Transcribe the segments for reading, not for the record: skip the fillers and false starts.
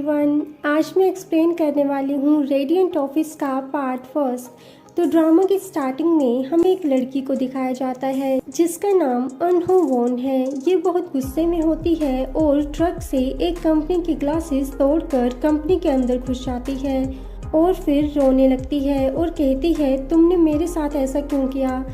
Everyone, आज मैं explain करने वाली हूँ रेडिएंट ऑफिस का पार्ट फर्स्ट। तो ड्रामा की स्टार्टिंग में हमें एक लड़की को दिखाया जाता है जिसका नाम अनहो वॉन है। ये बहुत गुस्से में होती है और ट्रक से एक कंपनी की ग्लासेस तोड़कर कंपनी के अंदर घुस जाती है और फिर रोने लगती है और कहती है तुमने मेरे साथ ऐसा क्यों किया।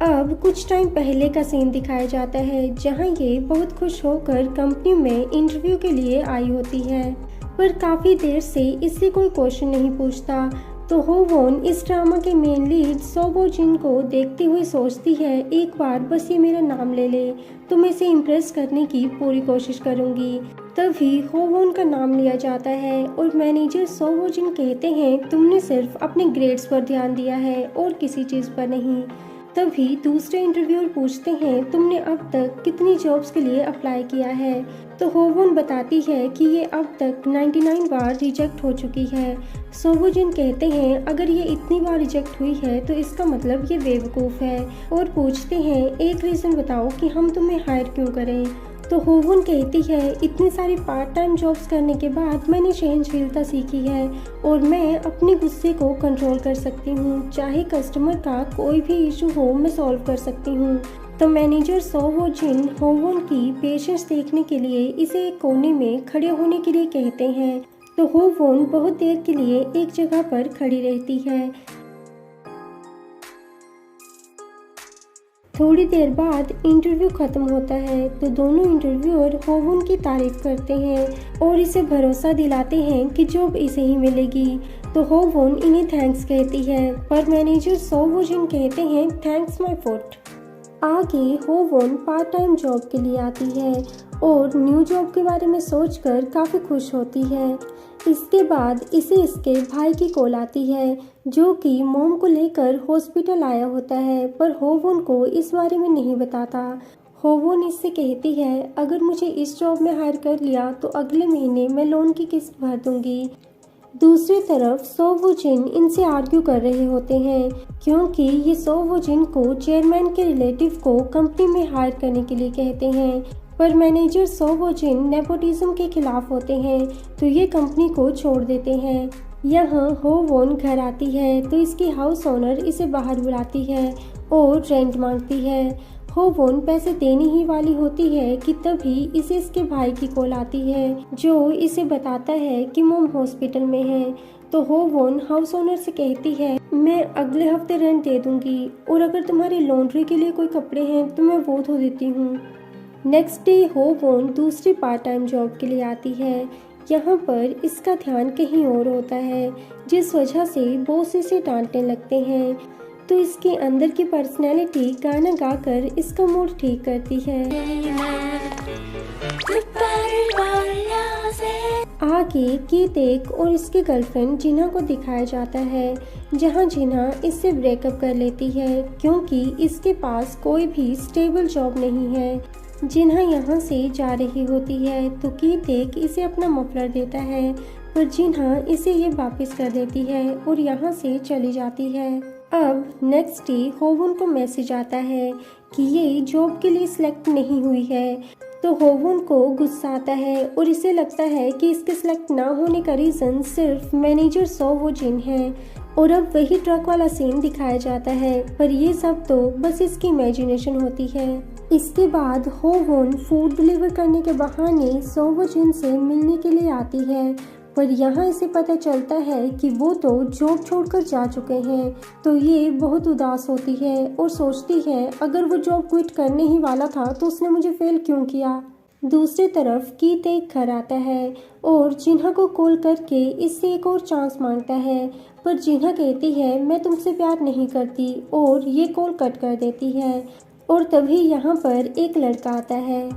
अब कुछ टाइम पहले का सीन दिखाया जाता है जहां ये बहुत खुश होकर कंपनी में इंटरव्यू के लिए आई होती है, पर काफ़ी देर से इससे कोई क्वेश्चन नहीं पूछता। तो हो वॉन इस ड्रामा के मेन लीड सोबो जिन को देखते हुए सोचती है एक बार बस ये मेरा नाम ले ले तो मैं इसे इम्प्रेस करने की पूरी कोशिश करूंगी। तभी हो वॉन का नाम लिया जाता है और मैनेजर सोबो जिन कहते हैं तुमने सिर्फ अपने ग्रेड्स पर ध्यान दिया है और किसी चीज़ पर नहीं। तभी दूसरे इंटरव्यूअर पूछते हैं तुमने अब तक कितनी जॉब्स के लिए अप्लाई किया है। तो होवोन बताती है कि ये अब तक 99 बार रिजेक्ट हो चुकी है। सोबोजिन कहते हैं अगर ये इतनी बार रिजेक्ट हुई है तो इसका मतलब ये बेवकूफ़ है और पूछते हैं एक रीज़न बताओ कि हम तुम्हें हायर क्यों करें। तो होवोन कहती है इतनी सारी पार्ट टाइम जॉब्स करने के बाद मैंने सहनशीलता सीखी है और मैं अपने गुस्से को कंट्रोल कर सकती हूँ, चाहे कस्टमर का कोई भी इशू हो मैं सॉल्व कर सकती हूँ। तो मैनेजर सोबो जिन होवोन की पेशेंस देखने के लिए इसे एक कोने में खड़े होने के लिए कहते हैं। तो होवोन बहुत देर के लिए एक जगह पर खड़ी रहती है। थोड़ी देर बाद इंटरव्यू खत्म होता है तो दोनों इंटरव्यूअर होवोन की तारीफ करते हैं और इसे भरोसा दिलाते हैं कि जॉब इसे ही मिलेगी। तो होवोन इन्हें थैंक्स कहती है पर मैनेजर सोबोजिन कहते हैं थैंक्स माय फुट। आगे होवोन पार्ट टाइम जॉब के लिए आती है और न्यू जॉब के बारे में सोचकर काफ़ी खुश होती है। इसके बाद इसे इसके भाई की कॉल आती है जो कि मॉम को लेकर हॉस्पिटल आया होता है, पर होवोन को इस बारे में नहीं बताता। होवोन इससे कहती है अगर मुझे इस जॉब में हायर कर लिया तो अगले महीने मैं लोन की किस्त भर दूंगी। दूसरी तरफ सोवोजिन इनसे आर्ग्यू कर रहे होते हैं क्योंकि ये सोवोजिन को चेयरमैन के रिलेटिव को कंपनी में हायर करने के लिए कहते हैं, पर मैनेजर सोवोजिन नेपोटिज्म के खिलाफ होते हैं तो ये कंपनी को छोड़ देते हैं। यहाँ होवोन घर आती है तो इसकी हाउस ओनर इसे बाहर बुलाती है और रेंट मांगती है। होवोन पैसे देने ही वाली होती है कि तभी इसे इसके भाई की कॉल आती है जो इसे बताता है कि मॉम हॉस्पिटल में है। तो होवोन हाउस ओनर से कहती है मैं अगले हफ्ते रेंट दे दूंगी और अगर तुम्हारी लॉन्ड्री के लिए कोई कपड़े हैं तो मैं वो धो देती हूँ। नेक्स्ट डे होवोन दूसरी पार्ट टाइम जॉब के लिए आती है। यहाँ पर इसका ध्यान कहीं और होता है जिस वजह से बॉस इसे डांटने लगते हैं। तो इसके अंदर की पर्सनैलिटी गाना गाकर इसका मूड ठीक करती है। आगे कीतेक और इसकी गर्लफ्रेंड जिन्हा को दिखाया जाता है जहां जिन्हा इससे ब्रेकअप कर लेती है क्योंकि इसके पास कोई भी स्टेबल जॉब नहीं है। जिन्हा यहाँ से जा रही होती है तो कीतेक इसे अपना मफलर देता है पर जिन्हा इसे ये वापस कर देती है और यहाँ से चली जाती है। अब नेक्स्ट डे होवोन को मैसेज आता है कि ये जॉब के लिए सिलेक्ट नहीं हुई है। तो होवोन को गुस्सा आता है और इसे लगता है कि इसके सिलेक्ट ना होने का रीज़न सिर्फ मैनेजर सोवोजिन है और अब वही ट्रक वाला सीन दिखाया जाता है, पर ये सब तो बस इसकी इमेजिनेशन होती है। इसके बाद होवोन फूड डिलीवर करने के बहाने सोवोजिन से मिलने के लिए आती है, पर यहाँ इसे पता चलता है कि वो तो जॉब छोड़कर जा चुके हैं। तो ये बहुत उदास होती है और सोचती है अगर वो जॉब क्विट करने ही वाला था तो उसने मुझे फेल क्यों किया। दूसरी तरफ कीतेक घर आता है और जिन्हा को कॉल करके इससे एक और चांस मांगता है, पर जिन्हा कहती है मैं तुमसे प्यार नहीं करती और ये कॉल कट कर देती है। और तभी यहाँ पर एक लड़का आता है।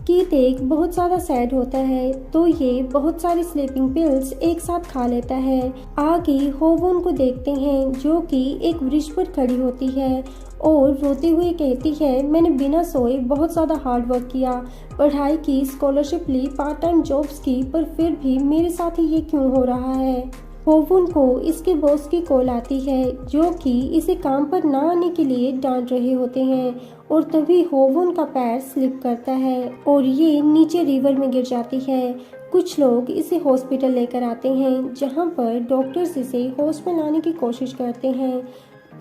कीतेक बहुत ज़्यादा सैड होता है तो ये बहुत सारी स्लीपिंग पिल्स एक साथ खा लेता है। आगे होवोन को देखते हैं जो कि एक ब्रिज पर खड़ी होती है और रोते हुए कहती है मैंने बिना सोए बहुत ज़्यादा हार्ड वर्क किया, पढ़ाई की, स्कॉलरशिप ली, पार्ट टाइम जॉब्स की, पर फिर भी मेरे साथ ही ये क्यों हो रहा है। होवोन को इसके बॉस की कॉल आती है जो कि इसे काम पर ना आने के लिए डांट रहे होते हैं और तभी होवोन का पैर स्लिप करता है और ये नीचे रिवर में गिर जाती है। कुछ लोग इसे हॉस्पिटल लेकर आते हैं जहां पर डॉक्टर्स इसे होश में लाने की कोशिश करते हैं।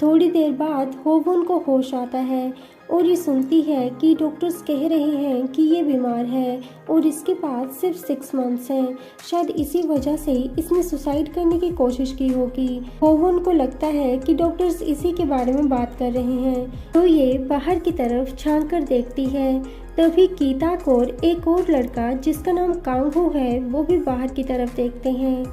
थोड़ी देर बाद होवुन को होश आता है और ये सुनती है कि डॉक्टर्स कह रहे हैं कि ये बीमार है और इसके पास सिर्फ 6 मंथ्स हैं। शायद इसी वजह से इसने सुसाइड करने की कोशिश की होगी। होवुन को लगता है कि डॉक्टर्स इसी के बारे में बात कर रहे हैं, तो ये बाहर की तरफ झांक कर देखती है। तभी कीताक और एक और लड़का जिसका नाम कांगहो है वो भी बाहर की तरफ देखते हैं।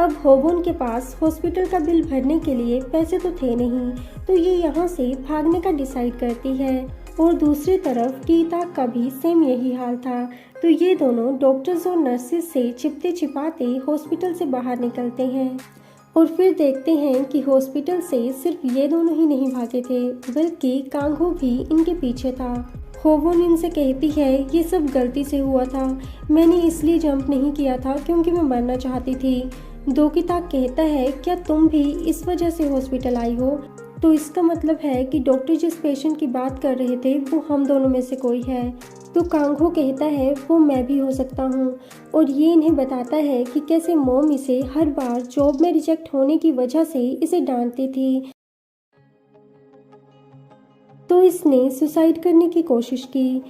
अब होवुन के पास हॉस्पिटल का बिल भरने के लिए पैसे तो थे नहीं, तो ये यहाँ से भागने का डिसाइड करती है। और दूसरी तरफ कीताक का भी सेम यही हाल था, तो ये दोनों डॉक्टर्स और नर्सिस से छिपते छिपाते हॉस्पिटल से बाहर निकलते हैं। और फिर देखते हैं कि हॉस्पिटल से सिर्फ ये दोनों ही नहीं भागे थे, बल्कि कांगहो भी इनके पीछे था। होवुन इनसे कहती है ये सब गलती से हुआ था, मैंने इसलिए जंप नहीं किया था क्योंकि मैं मरना चाहती थी। दोकिताक कहता है क्या तुम भी इस वजह से हॉस्पिटल आई हो? तो इसका मतलब है कि डॉक्टर जिस पेशेंट की बात कर रहे थे वो हम दोनों में से कोई है। तो कांगहो कहता है वो मैं भी हो सकता हूँ, और ये इन्हें बताता है कि कैसे मॉम इसे हर बार जॉब में रिजेक्ट होने की वजह से इसे डांटती थी, तो इसने सुसाइड करने की कोशिश की।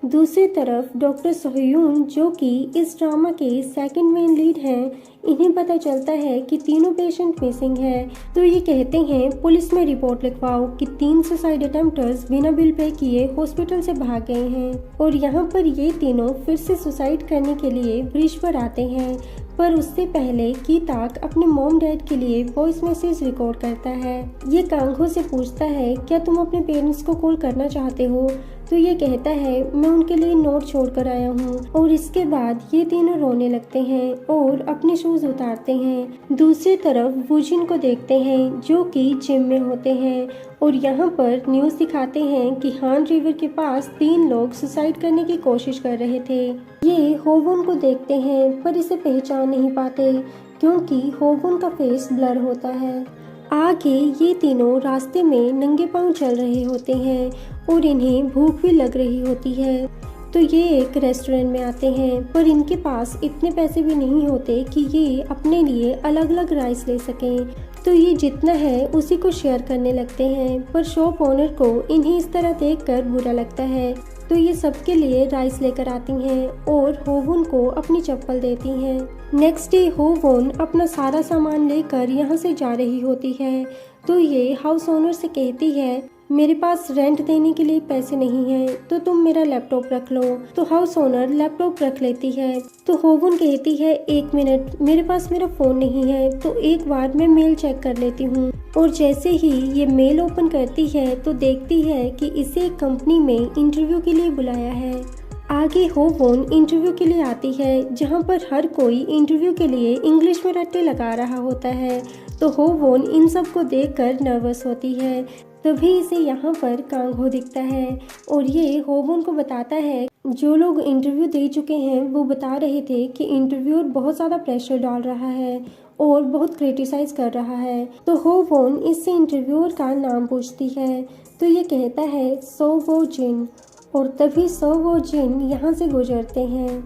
दूसरी तरफ डॉक्टर सोहयून जो कि इस ड्रामा के सेकंड मेन लीड हैं, इन्हें पता चलता है कि तीनों पेशेंट मिसिंग हैं, तो ये कहते हैं पुलिस में रिपोर्ट लिखवाओ कि 3 सुसाइड अटेम्प्टर्स बिना बिल पे किए हॉस्पिटल से भाग गए हैं। और यहाँ पर ये तीनों फिर से सुसाइड करने के लिए ब्रिज पर आते हैं, पर उससे पहले कीताक अपने मॉम डैड के लिए वॉइस मैसेज रिकॉर्ड करता है। ये कांगहो से पूछता है क्या तुम अपने पेरेंट्स को कॉल करना चाहते हो? तो ये कहता है मैं उनके लिए नोट छोड़ कर आया हूँ। और इसके बाद ये तीनों रोने लगते हैं और अपने शूज उतारते हैं। दूसरी तरफ वूजिन को देखते हैं जो कि जिम में होते हैं, और यहाँ पर न्यूज दिखाते हैं कि हान रिवर के पास 3 लोग सुसाइड करने की कोशिश कर रहे थे। ये होवुन को देखते हैं पर इसे पहचान नहीं पाते क्योंकि होवुन का फेस ब्लर होता है। आगे ये तीनों रास्ते में नंगे पांव चल रहे होते हैं और इन्हें भूख भी लग रही होती है, तो ये एक रेस्टोरेंट में आते हैं, पर इनके पास इतने पैसे भी नहीं होते कि ये अपने लिए अलग अलग राइस ले सकें, तो ये जितना है उसी को शेयर करने लगते हैं। पर शॉप ओनर को इन्हें इस तरह देखकर बुरा लगता है, तो ये सबके लिए राइस लेकर आती हैं और होवुन को अपनी चप्पल देती हैं। नेक्स्ट डे होवुन अपना सारा सामान लेकर यहाँ से जा रही होती है, तो ये हाउस ओनर से कहती है मेरे पास रेंट देने के लिए पैसे नहीं है, तो तुम मेरा लैपटॉप रख लो। तो हाउस ओनर लैपटॉप रख लेती है, तो होवुन कहती है 1 मिनट, मेरे पास मेरा फोन नहीं है, तो एक बार मैं मेल चेक कर लेती हूँ। और जैसे ही ये मेल ओपन करती है तो देखती है कि इसे एक कंपनी में इंटरव्यू के लिए बुलाया है। आगे होवुन इंटरव्यू के लिए आती है जहाँ पर हर कोई इंटरव्यू के लिए इंग्लिश में रट्टे लगा रहा होता है, तो होवुन इन सब को देखकर नर्वस होती है। तभी इसे यहाँ पर कांगहो दिखता है और ये होवुन को बताता है जो लोग इंटरव्यू दे चुके हैं वो बता रहे थे कि इंटरव्यूअर बहुत ज़्यादा प्रेशर डाल रहा है और बहुत क्रिटिसाइज कर रहा है। तो होवुन इससे इंटरव्यूअर का नाम पूछती है, तो ये कहता है सो वो जिन, और तभी सो वो जिन यहाँ से गुजरते हैं।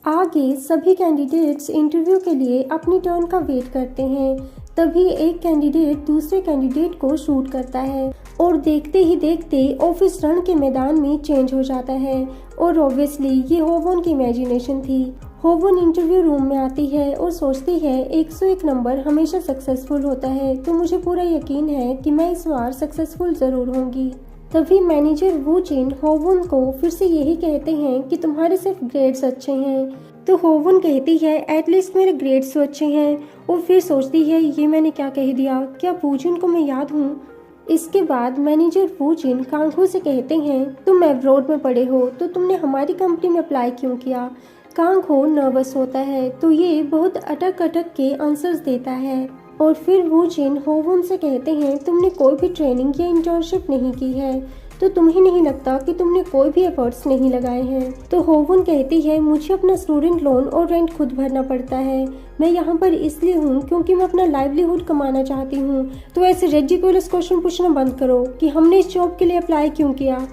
आगे सभी कैंडिडेट्स इंटरव्यू के लिए अपनी टर्न का वेट करते हैं। तभी एक कैंडिडेट दूसरे कैंडिडेट को शूट करता है और देखते ही देखते ऑफिस रन के मैदान में चेंज हो जाता है, और ऑब्वियसली ये होवुन की इमेजिनेशन थी। होवुन इंटरव्यू रूम में आती है और सोचती है 101 नंबर हमेशा सक्सेसफुल होता है, तो मुझे पूरा यकीन है कि मैं इस बार सक्सेसफुल ज़रूर होंगी। तभी मैनेजर वूजिन होवुन को फिर से यही कहते हैं कि तुम्हारे सिर्फ ग्रेड्स अच्छे हैं, तो होवुन कहती है एटलीस्ट मेरे ग्रेड्स तो अच्छे हैं, और फिर सोचती है ये मैंने क्या कह दिया, क्या वूजिन को मैं याद हूँ। इसके बाद मैनेजर वूजिन कांगहो से कहते हैं तुम एब्रॉड में पढ़े हो, तो तुमने हमारी कंपनी में अप्लाई क्यों किया। कांगहो नर्वस होता है, तो ये बहुत अटक अटक के आंसर्स देता है, और फिर वूजिन होवुन से कहते हैं तुमने कोई भी ट्रेनिंग या इंटर्नशिप नहीं की है, तो तुम्हें नहीं लगता कि तुमने कोई भी एफर्ट्स नहीं लगाए हैं। तो होवुन कहती है मुझे अपना स्टूडेंट लोन और रेंट खुद भरना पड़ता है, मैं यहाँ पर इसलिए हूँ क्योंकि मैं अपना लाइवलीहुड कमाना चाहती हूँ, तो ऐसे रेडिकुलस क्वेश्चन पूछना बंद करो कि हमने इस जॉब के लिए अप्लाई क्यों किया।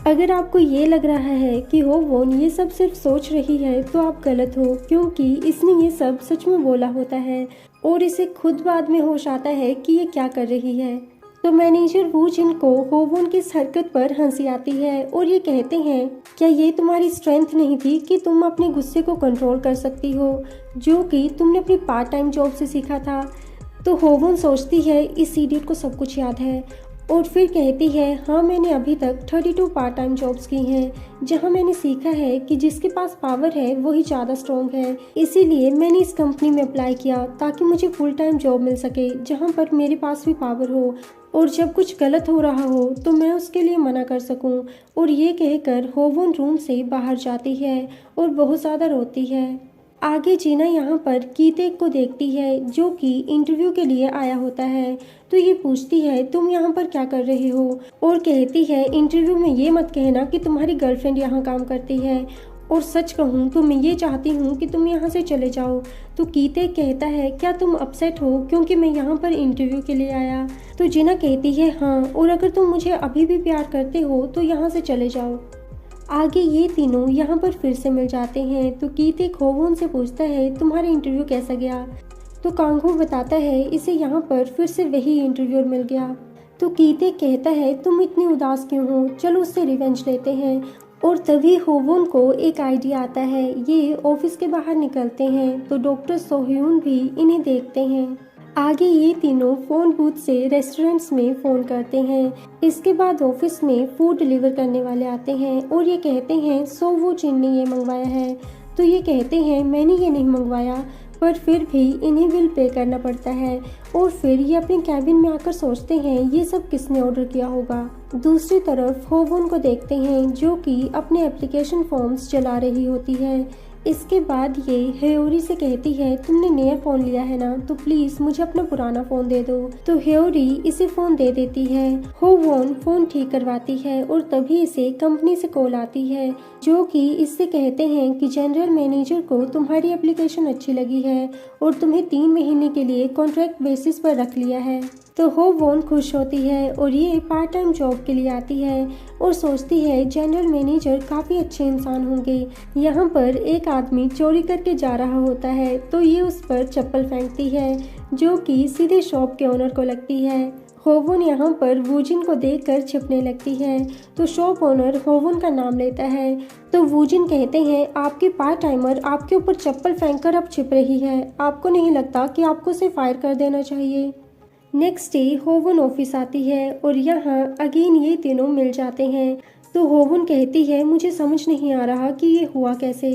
अगर आपको ये लग रहा है कि हो वोन ये सब सिर्फ सोच रही है तो आप गलत हो, क्योंकि इसने ये सब सच में बोला होता है और इसे खुद बाद में होश आता है कि ये क्या कर रही है। तो मैनेजर वू जिन को हो वोन की इस हरकत पर हंसी आती है और ये कहते हैं, क्या ये तुम्हारी स्ट्रेंथ नहीं थी कि तुम अपने गुस्से को कंट्रोल कर सकती हो, जो कि तुमने अपनी पार्ट टाइम जॉब से सीखा था। तो हो वोन सोचती है इस इडियट को सब कुछ याद है और फिर कहती है, हाँ मैंने अभी तक 32 पार्ट टाइम जॉब्स की हैं जहाँ मैंने सीखा है कि जिसके पास पावर है वही ज़्यादा स्ट्रॉन्ग है। इसीलिए मैंने इस कंपनी में अप्लाई किया ताकि मुझे फुल टाइम जॉब मिल सके जहाँ पर मेरे पास भी पावर हो और जब कुछ गलत हो रहा हो तो मैं उसके लिए मना कर सकूं। और ये कहकर हो वोन रूम से बाहर जाती है और बहुत ज़्यादा रोती है। आगे जीना यहाँ पर कीतेक को देखती है जो कि इंटरव्यू के लिए आया होता है। तो ये पूछती है, तुम यहाँ पर क्या कर रहे हो, और कहती है, इंटरव्यू में ये मत कहना कि तुम्हारी गर्लफ्रेंड यहाँ काम करती है, और सच कहूँ तो मैं ये चाहती हूँ कि तुम यहाँ से चले जाओ। तो कीतेक कहता है, क्या तुम अपसेट हो क्योंकि मैं यहाँ पर इंटरव्यू के लिए आया। तो जीना कहती है, हाँ, और अगर तुम मुझे अभी भी प्यार करते हो तो यहाँ से चले जाओ। आगे ये तीनों यहाँ पर फिर से मिल जाते हैं। तो कीतेक हो वोन से पूछता है, तुम्हारा इंटरव्यू कैसा गया। तो कांगहो बताता है इसे यहाँ पर फिर से वही इंटरव्यूअर मिल गया। तो कीतेक कहता है, तुम इतनी उदास क्यों हो, चलो उससे रिवेंज लेते हैं। और तभी हो वोन को एक आइडिया आता है। ये ऑफिस के बाहर निकलते हैं तो डॉक्टर सोह्यून भी इन्हें देखते हैं। आगे ये तीनों फोन बूथ से रेस्टोरेंट्स में फ़ोन करते हैं। इसके बाद ऑफिस में फूड डिलीवर करने वाले आते हैं और ये कहते हैं, सो वो जिन ने ये मंगवाया है। तो ये कहते हैं, मैंने ये नहीं मंगवाया, पर फिर भी इन्हें बिल पे करना पड़ता है। और फिर ये अपने कैबिन में आकर सोचते हैं ये सब किसने ऑर्डर किया होगा। दूसरी तरफ हो वोन को देखते हैं जो कि अपने एप्लीकेशन फॉर्म्स चला रही होती है। इसके बाद ये हेयोरी से कहती है, तुमने नया फ़ोन लिया है ना, तो प्लीज़ मुझे अपना पुराना फ़ोन दे दो। तो हेयोरी इसे फ़ोन दे देती है। हो वोन फ़ोन ठीक करवाती है और तभी इसे कंपनी से कॉल आती है जो कि इससे कहते हैं कि जनरल मैनेजर को तुम्हारी एप्लीकेशन अच्छी लगी है और तुम्हें 3 महीने के लिए कॉन्ट्रैक्ट बेसिस पर रख लिया है। तो हो वोन खुश होती है और ये पार्ट टाइम जॉब के लिए आती है और सोचती है जनरल मैनेजर काफ़ी अच्छे इंसान होंगे। यहाँ पर एक आदमी चोरी करके जा रहा होता है तो ये उस पर चप्पल फेंकती है जो कि सीधे शॉप के ओनर को लगती है। होवोन यहाँ पर वूजिन को देखकर छिपने लगती है तो शॉप ओनर होवोन का नाम लेता है। तो वूजिन कहते हैं, आपकी पार्ट टाइमर आपके ऊपर चप्पल फेंककर अब छिप रही है, आपको नहीं लगता कि आपको उसे फायर कर देना चाहिए। नेक्स्ट डे होवन ऑफिस आती है और यहाँ अगेन ये तीनों मिल जाते हैं। तो होवन कहती है, मुझे समझ नहीं आ रहा कि ये हुआ कैसे।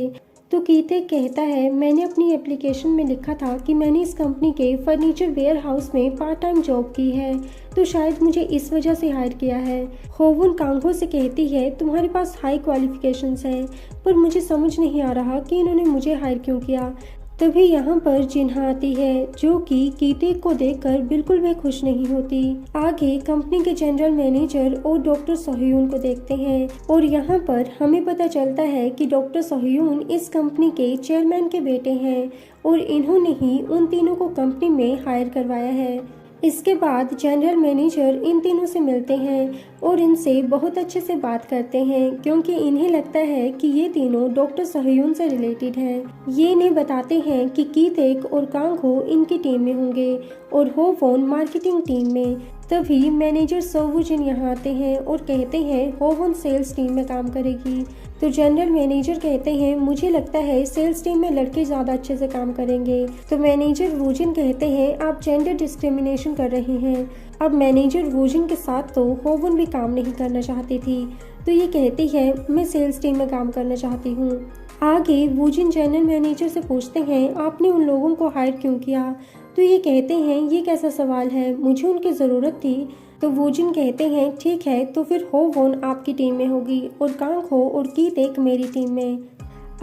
तो कीतेक कहता है, मैंने अपनी एप्लीकेशन में लिखा था कि मैंने इस कंपनी के फर्नीचर वेयर हाउस में पार्ट टाइम जॉब की है, तो शायद मुझे इस वजह से हायर किया है। होवन कांगहो से कहती है, तुम्हारे पास हाई क्वालिफिकेशंस हैं, पर मुझे समझ नहीं आ रहा कि इन्होंने मुझे हायर क्यों किया। तभी यहाँ पर जिन्हा आती है जो कि कीतेक को देखकर बिल्कुल भी खुश नहीं होती। आगे कंपनी के जनरल मैनेजर और डॉक्टर सोह्यून को देखते हैं और यहाँ पर हमें पता चलता है कि डॉक्टर सोह्यून इस कंपनी के चेयरमैन के बेटे हैं और इन्होंने ही उन तीनों को कंपनी में हायर करवाया है। इसके बाद जनरल मैनेजर इन तीनों से मिलते हैं और इनसे बहुत अच्छे से बात करते हैं क्योंकि इन्हें लगता है कि ये तीनों डॉक्टर सोह्यून से रिलेटेड हैं। ये इन्हें बताते हैं कि कीतेक और कांगहो इनकी टीम में होंगे और होवोन मार्केटिंग टीम में। तभी मैनेजर सोवुजिन यहाँ आते हैं और कहते हैं होवोन सेल्स टीम में काम करेगी। तो जनरल मैनेजर कहते हैं, मुझे लगता है सेल्स टीम में लड़के ज़्यादा अच्छे से काम करेंगे। तो मैनेजर वूजिन कहते हैं, आप जेंडर डिस्क्रिमिनेशन कर रहे हैं। अब मैनेजर वूजिन के साथ तो होवन भी काम नहीं करना चाहती थी, तो ये कहती है, मैं सेल्स टीम में काम करना चाहती हूँ। आगे वूजिन जनरल मैनेजर से पूछते हैं, आपने उन लोगों को हायर क्यों किया। तो ये कहते हैं, ये कैसा सवाल है, मुझे उनकी ज़रूरत थी। तो वूजिन कहते हैं, ठीक है, तो फिर होवोन आपकी टीम में होगी और कांगहो और कीतेक मेरी टीम में।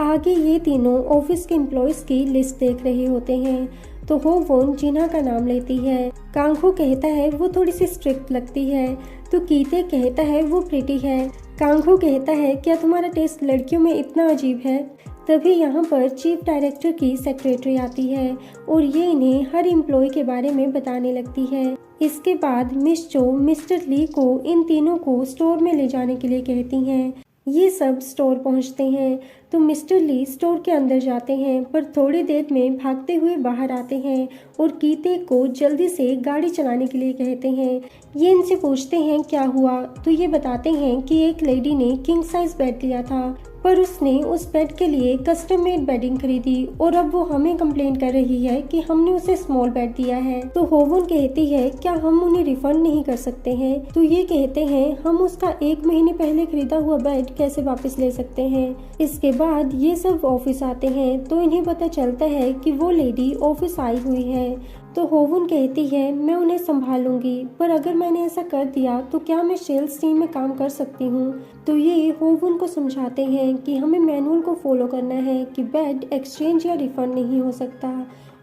आगे ये तीनों ऑफिस के एम्प्लॉयज़ की लिस्ट देख रहे होते हैं। तो होवोन जिन्हा का नाम लेती है। कांगहो कहता है, वो थोड़ी सी स्ट्रिक्ट लगती है। तो कीतेक कहता है, वो प्रिटी है। कांगहो कहता है, क्या तुम्हारा टेस्ट लड़कियों में इतना अजीब है। तभी यहाँ पर चीफ डायरेक्टर की सेक्रेटरी आती है और ये इन्हें हर एम्प्लॉय के बारे में बताने लगती है। इसके बाद मिस चो मिस्टर ली को इन तीनों को स्टोर में ले जाने के लिए कहती हैं। ये सब स्टोर पहुंचते हैं तो मिस्टर ली स्टोर के अंदर जाते हैं, पर थोड़ी देर में भागते हुए बाहर आते हैं और कीते को जल्दी से गाड़ी चलाने के लिए कहते हैं। ये इनसे पूछते हैं क्या हुआ, तो ये बताते हैं कि एक लेडी ने किंग साइज बेड लिया था, पर उसने उस बेड के लिए कस्टम मेड बेडिंग खरीदी और अब वो हमें कंप्लेंट कर रही है कि हमने उसे स्मॉल बेड दिया है। तो होवन कहती है क्या हम उन्हें रिफंड नहीं कर सकते हैं, तो ये कहते हैं हम उसका 1 महीने पहले खरीदा हुआ बेड कैसे वापस ले सकते हैं। इसके बाद ये सब ऑफिस आते हैं तो इन्हें पता चलता है कि वो लेडी ऑफिस आई हुई है। तो होवन कहती है मैं उन्हें संभालूंगी, पर अगर मैंने ऐसा कर दिया तो क्या मैं सेल्स टीम में काम कर सकती हूँ। तो ये होवन को समझाते हैं कि हमें मैनुअल को फॉलो करना है कि बेड एक्सचेंज या रिफंड नहीं हो सकता,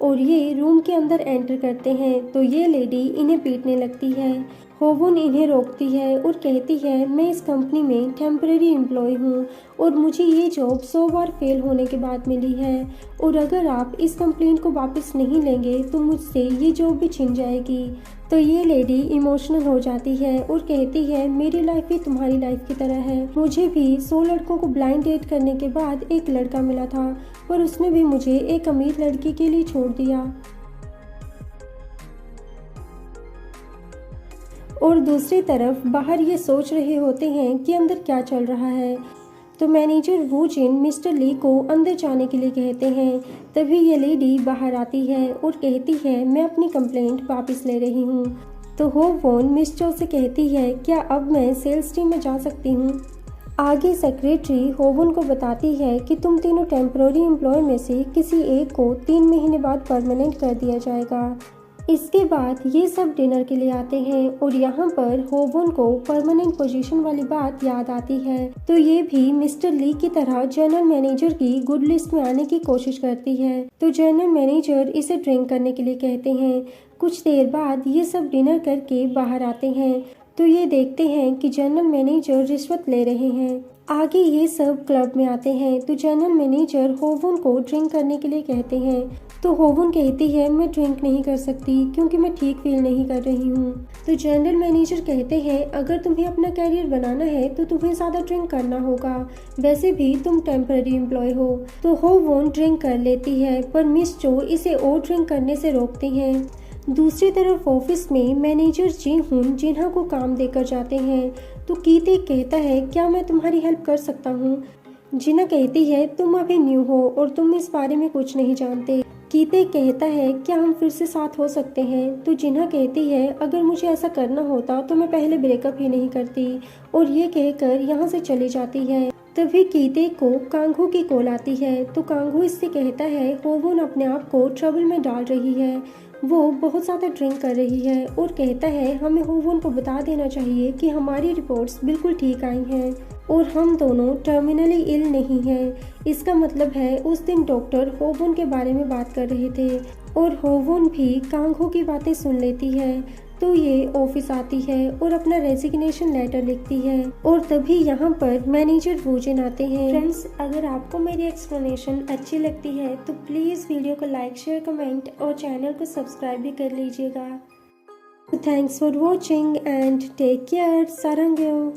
और ये रूम के अंदर एंटर करते हैं तो ये लेडी इन्हें पीटने लगती है। होवन इन्हें रोकती है और कहती है मैं इस कंपनी में टेम्परेरी एम्प्लॉय हूँ और मुझे ये जॉब 100 बार फेल होने के बाद मिली है, और अगर आप इस कंप्लेंट को वापस नहीं लेंगे तो मुझसे ये जॉब भी छिन जाएगी। तो ये लेडी इमोशनल हो जाती है और कहती है मेरी लाइफ भी तुम्हारी लाइफ की तरह है, मुझे भी 100 लड़कों को ब्लाइंड डेट करने के बाद एक लड़का मिला था, पर उसने भी मुझे एक अमीर लड़की के लिए छोड़ दिया। और दूसरी तरफ बाहर ये सोच रहे होते हैं कि अंदर क्या चल रहा है। तो मैनेजर वू जिन मिस्टर ली को अंदर जाने के लिए कहते हैं। तभी ये लेडी बाहर आती है और कहती है मैं अपनी कंप्लेंट वापस ले रही हूँ। तो हो वोन मिस चो से कहती है क्या अब मैं सेल्स टीम में जा सकती हूँ। आगे सेक्रेटरी होवन को बताती है कि तुम तीनों टेम्पररी एम्प्लॉय में से किसी एक को 3 महीने बाद परमानेंट कर दिया जाएगा। इसके बाद ये सब डिनर के लिए आते हैं और यहाँ पर होवन को परमानेंट पोजीशन वाली बात याद आती है, तो ये भी मिस्टर ली की तरह जनरल मैनेजर की गुड लिस्ट में आने की कोशिश करती है। तो जनरल मैनेजर इसे ड्रिंक करने के लिए कहते हैं। कुछ देर बाद ये सब डिनर करके बाहर आते हैं तो ये देखते हैं कि जनरल मैनेजर रिश्वत ले रहे हैं। आगे ये सब क्लब में आते हैं तो जनरल मैनेजर होवन को ड्रिंक करने के लिए कहते हैं। तो होवन कहती है मैं ड्रिंक नहीं कर सकती क्योंकि मैं ठीक फील नहीं कर रही हूँ। तो जनरल मैनेजर कहते हैं अगर तुम्हें अपना कैरियर बनाना है तो तुम्हें ज़्यादा ड्रिंक करना होगा, वैसे भी तुम टेम्पररी एम्प्लॉय हो। तो होवन ड्रिंक कर लेती है पर मिस चो इसे और ड्रिंक करने से रोकती हैं। दूसरी तरफ ऑफिस में मैनेजर जी हुन जिन्हा को काम देकर जाते हैं। तो कीते कहता है क्या मैं तुम्हारी हेल्प कर सकता हूँ। जिना कहती है तुम अभी न्यू हो और तुम इस बारे में कुछ नहीं जानते। कीते कहता है क्या हम फिर से साथ हो सकते हैं। तो जिन्हा कहती है अगर मुझे ऐसा करना होता तो मैं पहले ब्रेकअप ही नहीं करती, और ये कहकर यहाँ से चली जाती है। तभी कीते को कांगू की कॉल आती है। तो कांगू इससे कहता है होवन अपने आप को ट्रबल में डाल रही है, वो बहुत ज़्यादा ड्रिंक कर रही है, और कहता है हमें होवन को बता देना चाहिए कि हमारी रिपोर्ट्स बिल्कुल ठीक आई हैं और हम दोनों टर्मिनली इल नहीं हैं। इसका मतलब है उस दिन डॉक्टर होवन के बारे में बात कर रहे थे, और होवन भी कांगो की बातें सुन लेती है। तो ये ऑफिस आती है और अपना रेजिग्नेशन लेटर लिखती है, और तभी यहाँ पर मैनेजर वूजिन आते हैं। फ्रेंड्स, अगर आपको मेरी एक्सप्लेनेशन अच्छी लगती है तो प्लीज़ वीडियो को लाइक, शेयर, कमेंट और चैनल को सब्सक्राइब भी कर लीजिएगा। Thanks for watching and take care. सारंग्यो।